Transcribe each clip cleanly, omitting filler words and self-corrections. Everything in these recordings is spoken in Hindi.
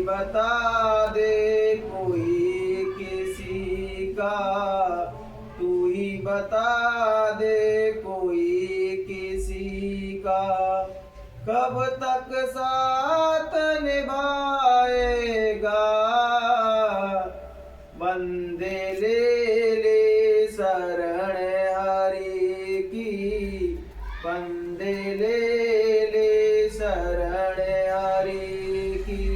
बता दे कोई किसी का, तू ही बता दे कोई किसी का, कब तक साथ निभाएगा। बंदे ले ले शरण हरि की, बंदे ले ले शरण हरि की,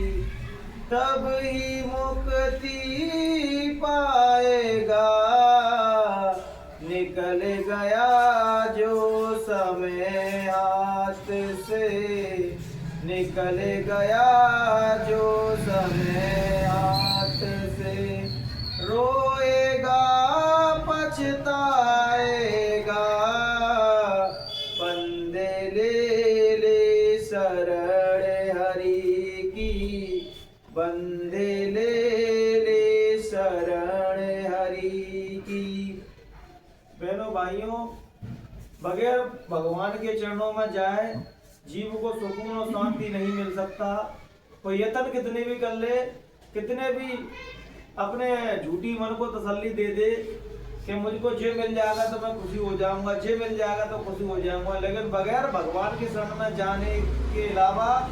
तब ही मुक्ति पाएगा। निकल गया जो समय हाथ से, निकल गया जो समय हाथ से, रोएगा पछताएगा। बंदे ले ले शरण हरि की, बंदे ले ले शरण हरि की। बहनों भाइयों, बगैर भगवान के चरणों में जाए जीव को सुकून और शांति नहीं मिल सकता। कोई यत्न कितने भी कर ले, कितने भी अपने झूठी मन को तसल्ली दे दे कि मुझको जे मिल जाएगा तो मैं खुशी हो जाऊंगा, जे मिल जाएगा तो खुशी हो जाऊंगा, लेकिन बगैर भगवान की शरण में जाने के अलावा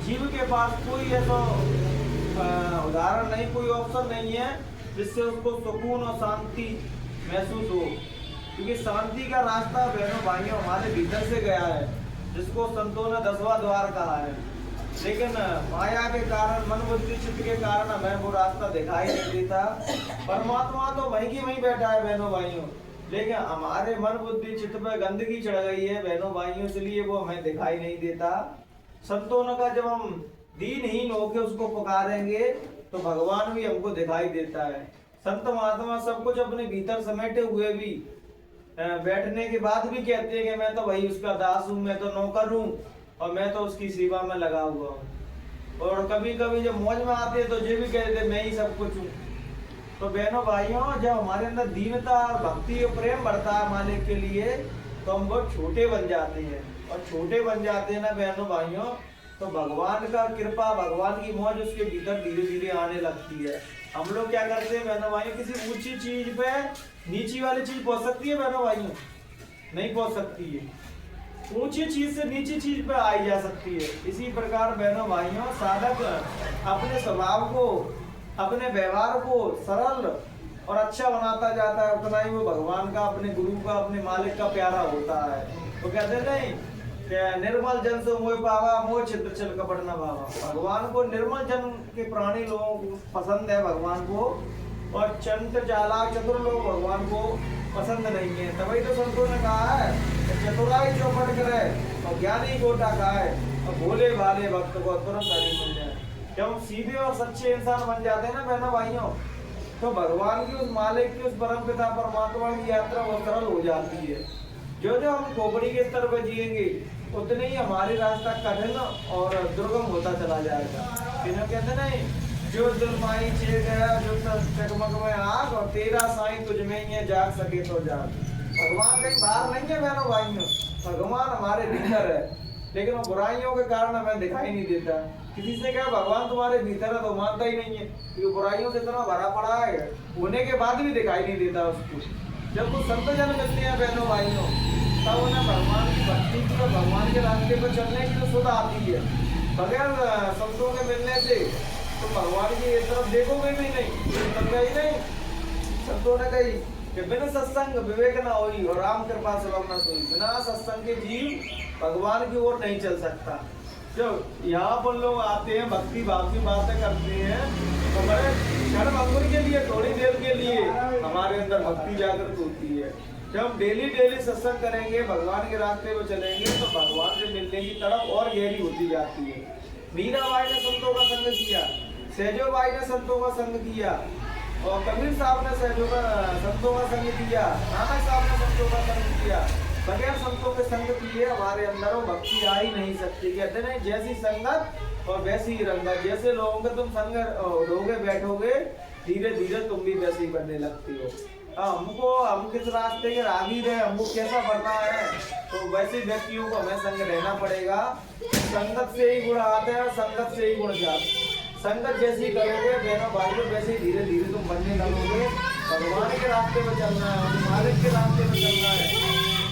जीव के पास कोई ऐसा उदाहरण नहीं, कोई ऑप्शन नहीं है जिससे उसको सुकून और शांति महसूस हो। क्योंकि शांति का रास्ता बहनों भाइयों हमारे भीतर से गया है, जिसको संतों ने 10वां द्वार कहा है। लेकिन माया के कारण, मन बुद्धि चित्त के कारण हमें वो रास्ता दिखाई नहीं देता। परमात्मा तो वहीं की वहीं बैठा है बहनों भाइयों, लेकिन हमारे मन बुद्धि चित्त पर गंदगी चढ़ गई है बहनों भाइयों, इसलिए वो हमें दिखाई नहीं देता। संतों ने कहा जब हम दीनहीन होकर उसको पुकारेंगे तो भगवान भी हमको दिखाई देता है। संत महात्मा सब कुछ अपने भीतर समेटे हुए भी बैठने के बाद भी कहते हैं कि मैं तो वही उसका दास हूँ, मैं तो नौकर हूँ और मैं तो उसकी सेवा में लगा हुआ हूँ। और कभी कभी जब मौज में आते हैं तो ये भी कहते हैं मैं ही सब कुछ हूँ। तो बहनों भाइयों, जब हमारे अंदर दीनता और भक्ति और प्रेम बढ़ता है मालिक के लिए तो हम बहुत छोटे बन जाते हैं, और छोटे बन जाते हैं ना बहनों भाइयों तो भगवान का कृपा, भगवान की मौज उसके भीतर धीरे धीरे आने लगती है। हम लोग क्या करते हैं बहनों भाइयों, किसी ऊंची चीज पे नीची वाली चीज पहुंच सकती है बहनों भाइयों? नहीं पहुंच सकती है। ऊंची चीज से नीची चीज पे आई जा सकती है। इसी प्रकार बहनों भाइयों, साधक अपने स्वभाव को, अपने व्यवहार को सरल और अच्छा बनाता जाता है, उतना ही वो भगवान का, अपने गुरु का, अपने मालिक का प्यारा होता है। तो कहते नहीं कि निर्मल जन से मोह पावा, मोह छिद्र छल कपट न भावा। भगवान को निर्मल जन के प्राणी लोगों को पसंद है भगवान को, और चंद्र चालाक चतुर लोग भगवान को पसंद नहीं है। तभी तो संतों ने कहा है कि चतुराई चौपट करे और ज्ञानी गोटा खाए और भोले भाले भक्त को तुरंत हरि मिल जाए। जब हम सीधे और सच्चे इंसान बन जाते हैं ना बहनों भाइयों, तो भगवान की, उस मालिक की, उस परम पिता परमात्मा की यात्रा बहुत सरल हो जाती है। जो जो हम खोपड़ी के स्तर पर जिएंगे उतने ही हमारी रास्ता कठिन और दुर्गम होता चला जाएगा। कहते नहीं, जो दुर्माई छे गया जो चकमक में आग, और तेरा साईं तुझ में ही है, जाग सके तो जाग। भगवान कहीं बाहर नहीं है बहनों भाइयों, भगवान हमारे भीतर है, लेकिन वो बुराइयों के कारण हमें दिखाई नहीं देता। किसी से क्या भगवान तुम्हारे भीतर है तो मानता ही नहीं है, क्योंकि बुराइयों से इतना भरा पड़ा है, होने के बाद भी दिखाई नहीं देता उसको। जब कुछ संत जन मिलते हैं बहनों भाइयों, तब उन्हें भगवान की भक्ति की और भगवान के रास्ते पर चलने की तो सुध आती है। बगैर संतों के मिलने से तो भगवान की तरफ देखोगे भी नहीं, समझा ही नहीं। संतों ने कही कि बिना सत्संग विवेक न होई और राम कृपा सुलभ न सोई। बिना सत्संग के जीव भगवान की ओर नहीं चल सकता। जब यहाँ पर लोग आते हैं, भक्ति भाव की बातें करते हैं, तो बड़े क्षण भंगुर के लिए, थोड़ी देर के लिए हमारे अंदर भक्ति जागृत होती है। जब डेली डेली सत्संग करेंगे, भगवान के रास्ते में चलेंगे, तो भगवान से मिलने की तरफ और गहरी होती जाती है। मीराबाई ने संतों का संग किया, सहजोबाई ने संतों का संग किया, और कबीर साहब ने संतों का संग किया, नानक साहब ने संतों का संग किया। बगैर संतों के संग किए हमारे अंदर वो भक्ति आ ही नहीं सकती। कहते नहीं, जैसी संगत और वैसी ही रंगत। जैसे लोगों के तुम संग लोगे बैठोगे, धीरे धीरे तुम भी वैसे ही बनने लगती हो। हम किस रास्ते के राहगीर है, हमको कैसा बढ़ना है, तो वैसे व्यक्तियों को हमें संग रहना पड़ेगा। संगत से ही गुण आते हैं, संगत से ही गुण जाते हैं। संगत जैसी करोगे बहनों भाइयों वैसे धीरे धीरे तुम बनने लगोगे। भगवान के रास्ते में चलना है, मालिक के रास्ते में चलना है,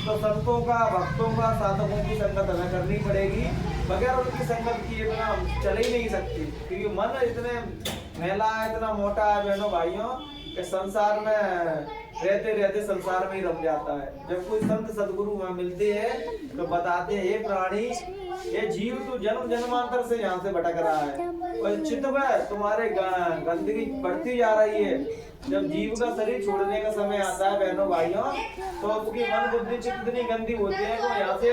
तो संतों का, भक्तों का, साधकों की संगत हमें करनी पड़ेगी। बगैर उनकी संगत किए बिना हम चल ही नहीं सकते, क्योंकि मन इतने मैला है, इतना मोटा है बहनों भाइयों कि संसार में रहते रहते संसार में ही रम जाता है। जब कोई संत सदगुरु हमें मिलते हैं तो बताते हैं, ये प्राणी, ये जीव तो जन्म जन्मांतर से यहाँ से भटक रहा है और चित्त में तुम्हारे गंदगी बढ़ती जा रही है। जब जीव का शरीर छोड़ने का समय आता है बहनों भाइयों, तो उसकी मन बुद्धि चित्त इतनी गंदी होती है तो यहाँ से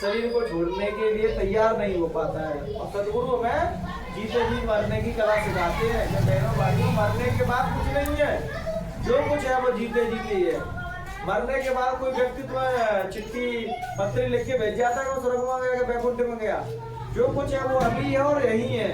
शरीर को छोड़ने के लिए तैयार नहीं हो पाता है। और सदगुरु हमें जीते जी मरने की कला सिखाते हैं कि बहनों भाइयों मरने के बाद कुछ नहीं है, जो कुछ है वो जीते जीते ही है। मरने के बाद कोई व्यक्ति तुम्हें चिट्ठी पत्री लिख के भेज जाता है, वो स्वर्ग में गया, वैकुंठ में गया, जो कुछ है वो अभी है और यही है।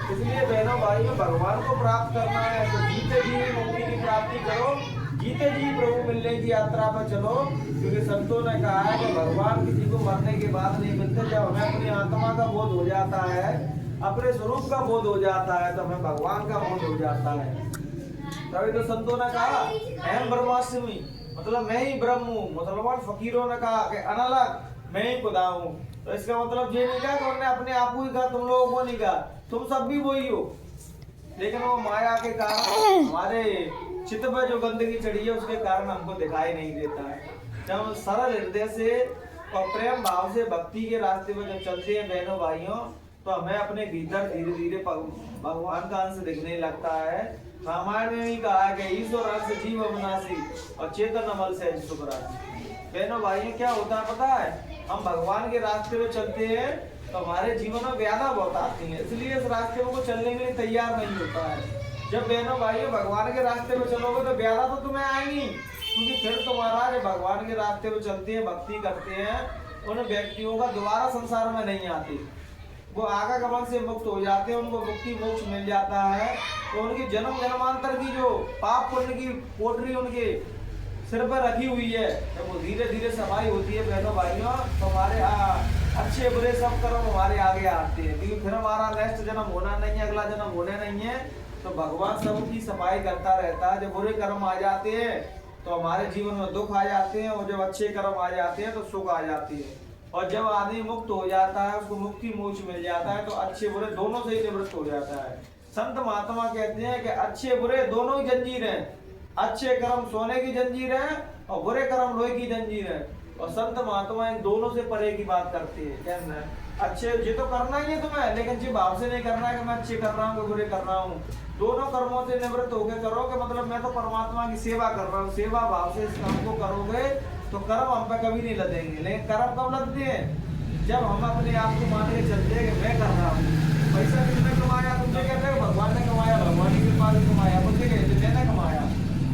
इसलिए बहनों भाइयों भगवान को प्राप्त करना है तो जीते जी मुक्ति की प्राप्ति करो, जीते जी प्रभु मिलने की यात्रा पर चलो, क्योंकि संतों ने कहा है कि भगवान किसी को मरने के बाद नहीं मिलते। जब हमें अपनी आत्मा का बोध हो जाता है, अपने स्वरूप का बोध हो जाता है, तो हमें भगवान का बोध हो जाता है। तभी तो संतों ने कहा अहम ब्रह्मास्मि, मतलब मैं ही ब्रह्म हूँ। मुसलमान फकीरों ने कहा कि अनलग मैं ही खुदा हूँ। तो इसका मतलब ये नहीं कहा कि उन्होंने अपने आप को ही कहा, तुम लोगों को नहीं कहा, तुम सब भी वही हो। लेकिन वो माया के कारण हमारे चित्त में जो गंदगी चढ़ी है उसके कारण हमको दिखाई नहीं देता है। जब हम सरल हृदय से और प्रेम भाव से भक्ति के रास्ते में जब चलते हैं बहनों भाइयों, तो हमें अपने भीतर धीरे धीरे भगवान का अंश दिखने लगता है। रामायण में भी कहा है कि ईश्वर अंश जीव अविनाशी और चेतन अमल से सुखराजी। बहनों भाइयों क्या होता है पता है, हम भगवान के रास्ते में चलते हैं तो हमारे जीवन में व्याधा बहुत आती है, इसलिए इस रास्ते को चलने के लिए तैयार नहीं होता है। जब बहनों भाइयों भगवान के रास्ते में चलोगे तो व्याधा तो तुम्हें आएंगी, क्योंकि फिर तुम्हारा जो भगवान के रास्ते में चलते हैं, भक्ति करते हैं, उन व्यक्तियों का दोबारा संसार में नहीं आती, वो आगमन से मुक्त हो जाते हैं, उनको मुक्ति मोक्ष मिल जाता है। तो उनकी जन्म जन्मांतर की जो पाप पुण्य की पोटरी उनके सिर पर रखी हुई है, जब वो धीरे धीरे सफाई होती है बहनों भाइयों, तो हमारे अच्छे बुरे सब कर्म हमारे आगे आते हैं, क्योंकि फिर हमारा नेक्स्ट जन्म होना नहीं है, अगला जन्म होना नहीं है। तो भगवान सबकी सफाई करता रहता है। जब बुरे कर्म आ जाते हैं तो हमारे जीवन में दुख आ जाते हैं, और जब अच्छे कर्म आ जाते हैं तो सुख आ जाती है। और जब आदमी मुक्त हो जाता है, उसको मुक्ति मोक्ष मिल जाता है, तो अच्छे बुरे दोनों से ही निवृत्त हो जाता है। संत महात्मा कहते हैं कि अच्छे बुरे दोनों ही जंजीर हैं, अच्छे कर्म सोने की जंजीर है और बुरे कर्म लोहे की जंजीर है। और संत महात्मा इन दोनों से परे की बात करते हैं। कहना अच्छे ये तो करना ही है तुम्हें, लेकिन जी भाव से नहीं करना है कि मैं अच्छे कर रहा हूँ बुरे कर रहा हूँ। दोनों कर्मों से निवृत्त होकर करो कि मतलब मैं तो परमात्मा की सेवा कर रहा हूँ। सेवा भाव से इस काम को करोगे तो कर्म हम पे कभी नहीं लदेंगे। लेकिन कर्म कब लगते हैं, जब हम अपने आप को मान के चलते हैं कि मैं कर रहा हूँ। पैसा किसने कमाया, तुमसे कहते हैं भगवान ने कमाया, भगवान की कृपा से कमाया, मुझे कहते मैंने कमाया,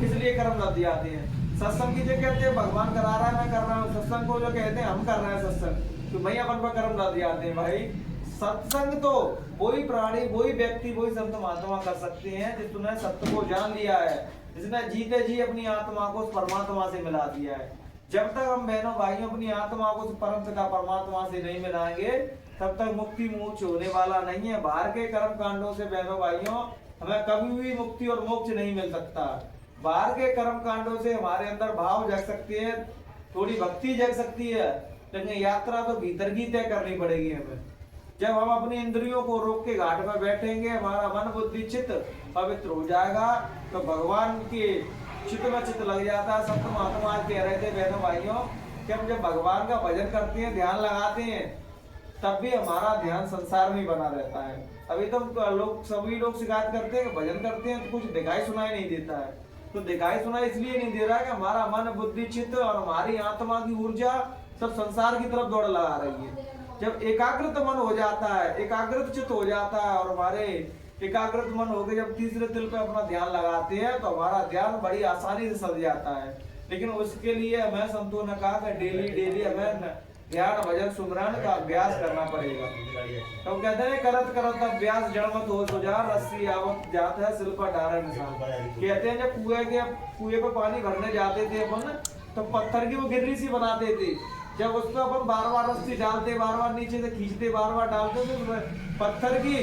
इसलिए कर्म लग जाते हैं। सत्संग की जो कहते हैं भगवान करा रहा है मैं कर रहा हूँ, सत्संग को जो कहते हैं हम कर रहे हैं सत्संग, तो वही अपन पर कर्म लग जाते हैं। भाई सत्संग तो वही प्राणी, वही व्यक्ति, वही संत महात्मा कर सकते हैं जिसने सत्य को जान लिया है, जिसने जीते जी अपनी आत्मा को परमात्मा से मिला दिया है। जब तक हम बहनों भाइयों अपनी आत्मा को परम पिता परमात्मा से नहीं मिलाएंगे, तब तक मुक्ति मोक्ष होने वाला नहीं है। बाहर के कर्म कांडों से बहनों भाइयों हमें कभी भी मुक्ति और मोक्ष नहीं मिल सकता। बाहर के कर्म कांडों से हमारे अंदर भाव जग सकती है, थोड़ी भक्ति जग सकती है, लेकिन यात्रा तो भीतर की तय करनी पड़ेगी हमें। जब हम अपनी इंद्रियों को रोक के घाट पर बैठेंगे, हमारा मन बुद्धि चित्त पवित्र हो जाएगा, तो भगवान के चित्त में चित्त लग जाता है। संत महात्मा कह रहे थे बहनों भाइयों कि हम जब भगवान का भजन करते हैं, ध्यान लगाते हैं, तब भी हमारा ध्यान संसार में बना रहता है। अभी तो सभी लोग शिकायत करते हैं कि भजन करते हैं तो कुछ दिखाई सुनाई नहीं देता है। तो दिखाई सुनाई इसलिए नहीं दे रहा है कि हमारा मन बुद्धि चित्त और हमारी आत्मा की ऊर्जा सब संसार की तरफ दौड़ लगा रही है। जब एकाग्रत मन हो जाता है, एकाग्रत चित्त हो जाता है, और हमारे एकाग्रत मन हो गए, जब तीसरे तिल पे अपना ध्यान लगाते हैं तो हमारा ध्यान बड़ी आसानी से सज जाता है। लेकिन उसके लिए हमें संतों ने कहा कि डेली हमें ध्यान भजन सुमरन का अभ्यास करना पड़ेगा। तो कहते हैं करत करत अभ्यास जड़ मत हो सुजार, रस्सी आवत जात है सिल पर डारा निशान। कहते हैं जब कुएं पे पानी भरने जाते थे अपन, तो पत्थर की वो गिर्री सी बनाते थे, जब उसको अपन बार बार रस्सी डालते, बार बार नीचे से खींचते, बार बार डालते, तो पत्थर की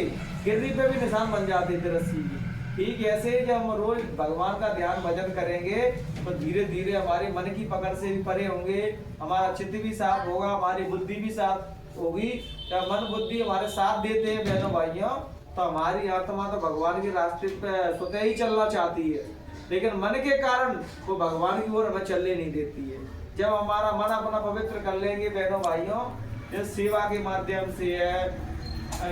गिरनी पे भी निशान बन जाते थे रस्सी की। ठीक ऐसे ही जब हम रोज भगवान का ध्यान भजन करेंगे तो धीरे धीरे हमारे मन की पकड़ से भी परे होंगे, हमारा चित्त भी साफ होगा, हमारी बुद्धि भी साफ होगी। जब मन बुद्धि हमारे साथ देते हैं बहनों भाइयों, तो हमारी आत्मा तो भगवान के रास्ते पे स्वतः ही चलना चाहती है, लेकिन मन के कारण वो भगवान की ओर हमें चलने नहीं देती है। जब हमारा मन अपना पवित्र कर लेंगे बहनों भाइयों, इस सेवा के माध्यम से है,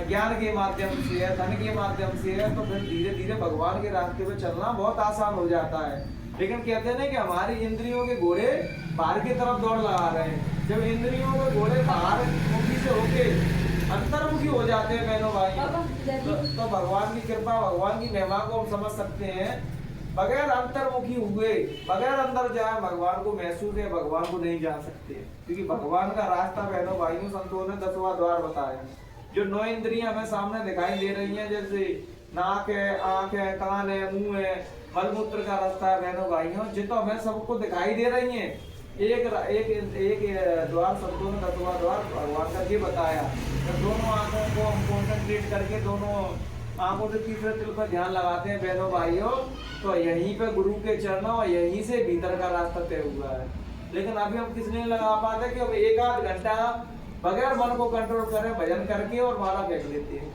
ज्ञान के माध्यम से है, धन के माध्यम से है, तो फिर धीरे धीरे भगवान के रास्ते पे चलना बहुत आसान हो जाता है। लेकिन कहते हैं ना कि हमारी इंद्रियों के घोड़े बाहर की तरफ दौड़ लगा रहे हैं। जब इंद्रियों के घोड़े बाहर मुखी से होके अंतर्मुखी हो जाते हैं बहनों भाई, तो भगवान की कृपा, भगवान की महिमा को हम समझ सकते हैं। बगैर अंतर्मुखी हुए, बगैर अंदर जाए भगवान को महसूस है, भगवान को नहीं जान सकते, क्योंकि भगवान का रास्ता बहनों भाइयों संतों ने 10वां द्वार बताया। जो 9 इंद्रियां हमें सामने दिखाई दे रही हैं, जैसे नाक है, आंख है, कान है, मुंह है, मलमूत्र का रास्ता है बहनों भाइयों, जो तो हमें सबको दिखाई दे रही हैं। एक द्वार संतों ने 10वां द्वार भगवान का ये बताया। तो दोनों आंखों को हम कॉन्सेंट्रेट करके दोनों आंखों से तीसरे तिल पर ध्यान लगाते हैं बहनों भाइयों, तो यहीं पे गुरु के चरणों और यहीं से भीतर का रास्ता तय हुआ है। लेकिन अभी हम किस नहीं लगा पाते कि अब 1-8 घंटा बगैर मन को कंट्रोल करें भजन करके और माला फेंक देते हैं।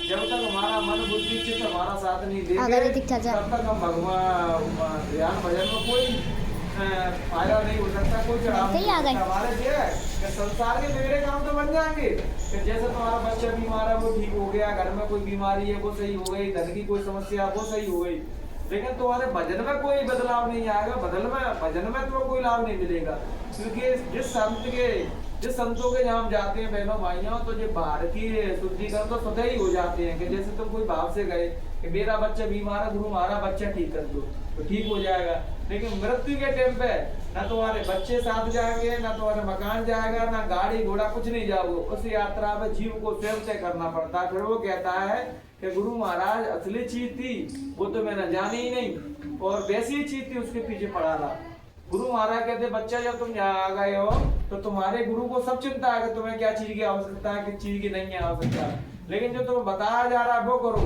जब तक हमारा मन बुद्धि चित्त हमारा साथ नहीं देंगे, तब तक हम भगवान ध्यान भजन में कोई फायदा नहीं हो सकता, कोई चढ़ाव हमारे जो है कि संसार के बिगड़े काम तो बन जाएंगे। कि जैसे तुम्हारा बच्चा बीमार है वो ठीक हो गया, घर में कोई बीमारी है वो सही हो गई, धन की कोई समस्या वो सही हो गई, लेकिन तुम्हारे भजन में कोई बदलाव नहीं आएगा, भजन में तुम्हें कोई लाभ नहीं मिलेगा। क्योंकि जिस संतों के जहाँ हम जाते हैं बहनों भाइयों, तो जो बाहर की शुद्धिकरण तो स्वतः ही हो जाते हैं। कि जैसे तुम कोई भाव से गए कि मेरा बच्चा बीमार है, गुरु हमारा बच्चा ठीक कर दो, तो ठीक हो जाएगा। लेकिन मृत्यु के टाइम पे ना तुम्हारे बच्चे साथ जाएंगे, ना तुम्हारे मकान जाएगा, ना गाड़ी घोड़ा कुछ नहीं जाओगे। उस यात्रा में जीव को स्वयं तय करना पड़ता है। फिर वो कहता है कि गुरु महाराज असली चीज थी वो तो मैंने जानी ही नहीं, और वैसी चीज थी उसके पीछे पड़ा रहा। गुरु महाराज कहते बच्चा जब तुम यहाँ आ गए हो तो तुम्हारे गुरु को सब चिंता है कि तुम्हें क्या चीज की आवश्यकता है, किस चीज की नहीं है आवश्यकता, लेकिन जो तुम्हें बताया जा रहा है वो करो।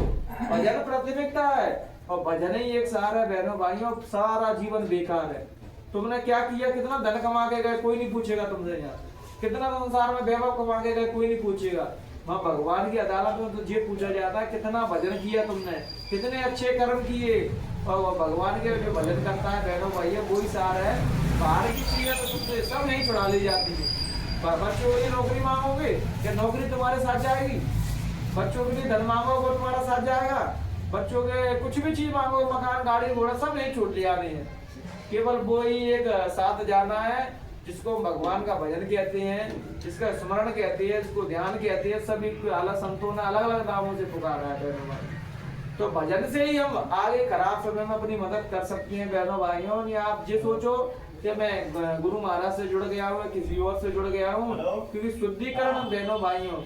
भजन प्राथमिकता है और भजन ही एक सहारा है बहनों भाइयों। सारा जीवन बेकार है। तुमने क्या किया, कितना धन कमा के गए, कोई नहीं पूछेगा तुमसे। यहाँ कितना संसार में वैभव कमा के गए, कोई नहीं पूछेगा। वहाँ भगवान की अदालत में तो ये पूछा जाता है कितना भजन किया तुमने, कितने अच्छे कर्म किए। और भगवान के जो भजन करता है बहनों भैया वही सार है। बाहर की चीजें तो तुमसे सब नहीं छुड़ा ली जाती है। बच्चों के लिए नौकरी मांगोगे क्या नौकरी तुम्हारे साथ जाएगी? बच्चों के लिए धन मांगोगे तुम्हारा साथ जाएगा? बच्चों के कुछ भी चीज मांगो, मकान गाड़ी घोड़ा सब नहीं छूट लिया नहीं है। केवल वो ही एक साथ जाना है जिसको भगवान का भजन कहते हैं, जिसका स्मरण कहते हैं, जिसको ध्यान कहते हैं। सभी अलग संतों ने अलग अलग नामों से पुकारा है बहनों भाई। तो भजन से ही हम आगे खराब समय में अपनी मदद कर सकते हैं बहनों भाइयों। या आप ये सोचो कि मैं गुरु महाराज से जुड़ गया हूँ, किसी और से जुड़ गया हूँ, क्योंकि शुद्धिकरण बहनों भाइयों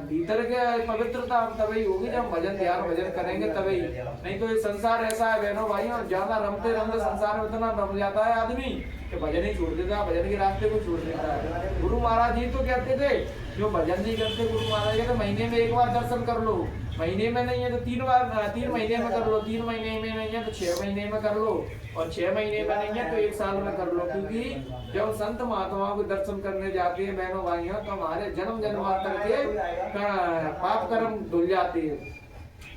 भीतर के पवित्रता तभी होगी जब भजन ध्यान भजन करेंगे तभी। नहीं तो ये संसार ऐसा है बहनों भाइयों, ज्यादा रमते रमते संसार में इतना रम जाता है आदमी कि भजन ही छोड़ देता है, भजन के रास्ते को छोड़ देता है। गुरु महाराज जी तो कहते थे जो भजन नहीं करते, गुरु महाराज कहते महीने में 1 बार दर्शन कर लो, महीने में नहीं है तो 3 महीने में कर लो, 3 महीने में नहीं है तो 6 महीने में कर लो, और 6 महीने में नहीं है तो 1 साल में कर लो। क्योंकि जब संत महात्माओं को दर्शन करने जाते हैं बहनों भाइयों तो हमारे जन्म जन्मांतर के पाप कर्म धुल जाते हैं।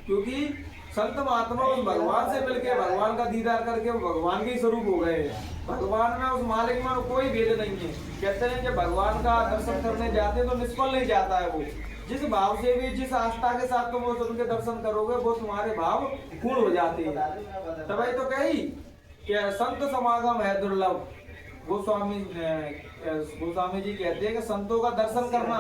क्योंकि संत महात्मा उस भगवान से मिलके भगवान का दीदार करके वो भगवान के ही स्वरूप हो गए। भगवान में उस मालिक में कोई भेद नहीं है। कहते हैं जब भगवान का दर्शन करने जाते हैं तो निष्फल नहीं जाता है वो। जिस भाव से भी, जिस आस्था के साथ तुम उनके दर्शन करोगे वो तुम्हारे भाव पूर्ण हो जाते हैं। तभी तो कही कि संत समागम है दुर्लभ। गोस्वामी जी कहते हैं कि संतों का दर्शन करना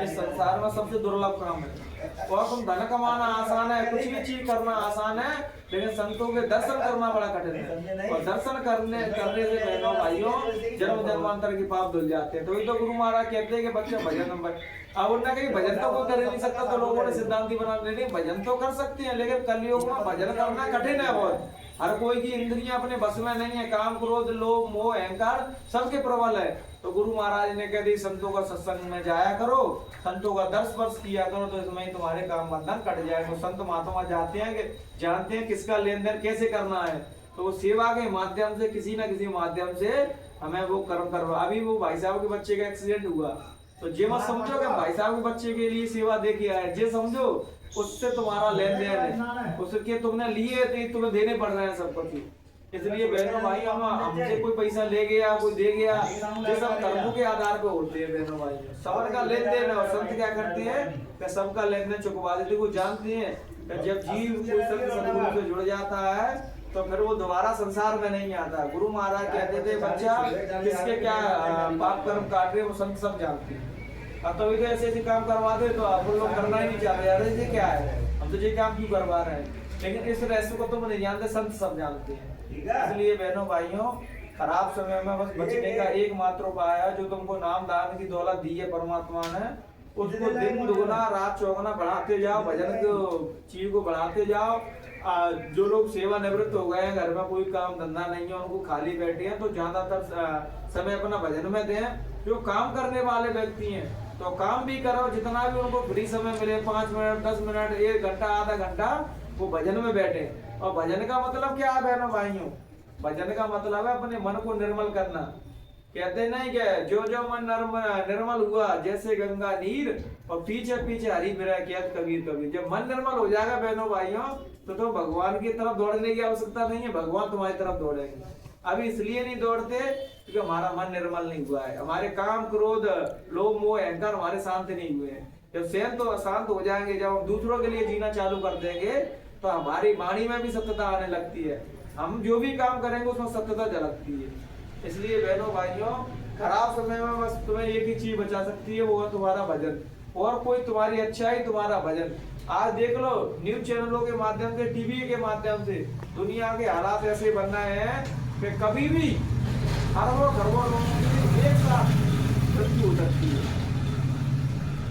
इस संसार में सबसे दुर्लभ काम है। और तुम धन कमाना आसान है, कुछ भी चीज करना आसान है, लेकिन संतों के दर्शन करना बड़ा कठिन है। और दर्शन करने से बहनों भाइयों जन्म जन्मांतर के पाप धुल जाते हैं। तो गुरु महाराज कहते हैं कि बच्चा भजन नंबर, अब उन्होंने कहीं भजन तो कोई कर नहीं सकता, तो लोगों ने सिद्धांति बना लेकिन भजन तो कर सकते हैं, लेकिन कलयुग में भजन करना कठिन है बहुत। हर कोई की इंद्रियां अपने बस में नहीं है, काम क्रोध लोभ मोह अहंकार सबके प्रबल है। तो गुरु महाराज ने कह दी संतों का सत्संग में जाया करो, संतों का दर्श स्पर्श किया करो, तो इसमें ही तुम्हारे काम बंधन कट जाएगा। तो संत महात्मा जानते हैं किसका लेन देन कैसे करना है, तो वो सेवा के माध्यम से किसी न किसी माध्यम से हमें वो कर्म करवा। अभी वो भाई साहब के बच्चे का एक्सीडेंट हुआ, तो ये मत समझो कि भाई साहब के बच्चे के लिए सेवा दे के आए, ये समझो उससे तुम्हारा लेन देन है, उसके तुमने लिए तो तुम्हें देने पड़ रहे हैं सब कुछ। इसलिए बहनों भाई हम हमसे कोई पैसा ले गया कोई दे गया, ये सब कर्मों के आधार पे होते हैं बहनों भाई। सबका लेन देन है और संत क्या करते हैं कि सबका लेन देन चुकवा देते। वो जानते हैं कि जब जीव कोई संत सदगुरु से जुड़ जाता है तो फिर वो दोबारा संसार में नहीं आता। गुरु महाराज कहते थे बच्चा किसके क्या पाप कर्म काट रहे वो संत सब जानते हैं। अब तो ऐसे काम करवा दे तो आप लोग करना ही नहीं चाहते, यार ये क्या है, हम तो ये काम क्यों करवा रहे हैं, लेकिन इस रहस्य को तुम नहीं जानते, संत सब जानते हैं। इसलिए बहनों भाइयों खराब समय में बस बचने का एकमात्र उपाय है, जो तुमको नाम दान की दौलत दी है परमात्मा ने, उसको दिन दुगुना रात चौगुना बढ़ाते जाओ, भजन को चीज को बढ़ाते जाओ। जो लोग सेवा निवृत्त हो गए हैं, घर में कोई काम धंधा नहीं है, उनको खाली बैठे हैं, तो ज्यादातर समय अपना भजन में दें। जो काम करने वाले व्यक्ति हैं तो काम भी करो, जितना भी उनको फ्री समय मिले 5 मिनट 10 मिनट 1 घंटा आधा घंटा वो भजन में बैठे। और भजन का मतलब क्या है बहनों भाइयों, भजन का मतलब है अपने मन को निर्मल करना। कहते नहीं क्या, जो जो मन निर्मल हुआ जैसे गंगा नीर, और पीछे पीछे हरी बिरह कहत कबीर कबीर। जब मन निर्मल हो जाएगा बहनों भाइयों तो भगवान की तरफ दौड़ने की आवश्यकता नहीं है, भगवान तुम्हारी तरफ दौड़ेंगे। अभी इसलिए नहीं दौड़ते क्योंकि हमारा मन निर्मल नहीं हुआ है, हमारे काम क्रोध लोभ मोह अहंकार हमारे शांत नहीं हुए हैं। जब शांत हो जाएंगे, जब हम दूसरों के लिए जीना चालू कर देंगे तो हमारी वाणी में भी सत्यता आने लगती है, हम जो भी काम करेंगे उसमें सत्यता झलकती है। इसलिए बहनों भाइयों खराब समय में बस तुम्हें एक ही चीज बचा सकती है, वो है तुम्हारा भजन, और कोई तुम्हारी अच्छाई तुम्हारा भजन। आज देख लो न्यूज चैनलों के माध्यम से, टीवी के माध्यम से दुनिया के हालात ऐसे बन रहे हैं कि कभी भी अरबों खरबों लोगों की एक साथ मृत्यु हो सकती है।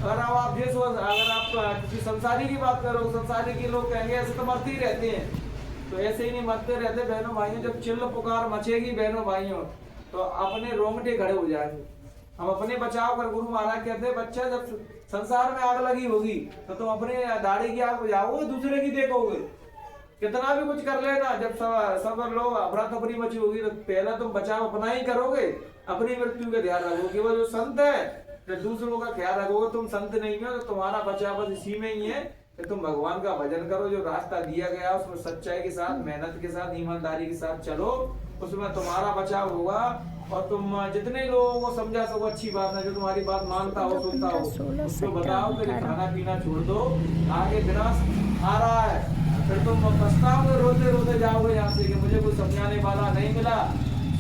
अगर आप अगर आप किसी संसारी की बात करो, संसारी के लोग कहेंगे ऐसे तो मरते ही रहते हैं, तो ऐसे ही नहीं मरते रहते बहनों भाइयों। जब चिल्ल पुकार मचेगी बहनों भाइयों तो अपने रोंगटे खड़े हो जाएंगे। हम अपने बचाव कर, गुरु महाराज कहते हैं बच्चा जब संसार में आग लगी होगी तो तुम अपने दाढ़ी की आग बुझाओगे, दूसरे की देखोगे। कितना भी कुछ कर लेना, जब सब लोग अफरा तफरी मची होगी तो पहला तुम बचाव अपना ही करोगे, अपनी मृत्यु का ध्यान रखोगे। वो जो संत है जब दूसरों का ख्याल रखोगे, तुम संत नहीं हो तो तुम्हारा बचाव बस इसी में ही है कि तुम भगवान का भजन करो। जो रास्ता दिया गया उसमें सच्चाई के साथ, मेहनत के साथ, ईमानदारी के साथ चलो, उसमें तुम्हारा बचाव होगा। और तुम जितने लोगों को समझा सको अच्छी बात है, जो तुम्हारी बात मानता हो सुनता हो उसको बताओ कि खाना पीना छोड़ दो, आगे विनाश आ रहा है। फिर तुम पछताओगे, रोते रोते जाओगे यहाँ से कि मुझे कोई समझाने वाला नहीं मिला।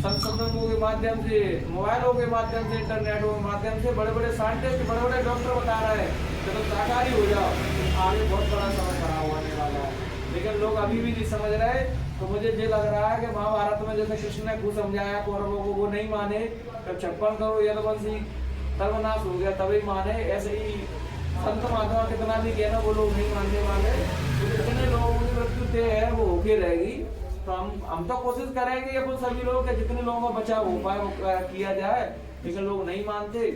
संसाधनों के माध्यम से, मोबाइलों के माध्यम से, इंटरनेट के माध्यम से बड़े बड़े साइंटिस्ट, बड़े बड़े डॉक्टर बता रहे हैं कि तुम शाकाहारी हो जाओ, आगे बहुत बड़ा समय खराब होने वाला है। लेकिन लोग अभी भी नहीं समझ रहे। तो मुझे ये लग रहा है कि महाभारत में जैसे कृष्ण ने खूब समझाया कौरवों को, वो नहीं माने, जब 56 करोड़ यदुवंशी सर्वनाश हो गया तभी माने। ऐसे ही संत महात्मा कितना भी कहना वो लोग नहीं मानने वाले। तो जितने लोगों की मृत्यु तय है वो होके रहेगी। तो हम तो कोशिश करेंगे अपन सभी लोग के जितने लोगों का बचाव हो पाए वो किया जाए, लेकिन लोग नहीं मानते।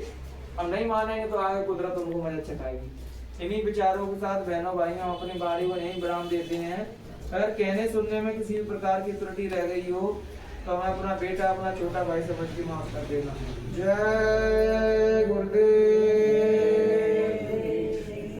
अब नहीं मानेंगे तो आगे कुदरत उनको मदद चटाएगी। इन्हीं विचारों के साथ बहनों भाइयों अपनी बारी को यहीं विराम देते हैं। अगर कहने सुनने में किसी प्रकार की त्रुटि रह गई हो तो हमें अपना बेटा, अपना छोटा भाई समझ के माफ कर देना। जय गुरुदेव।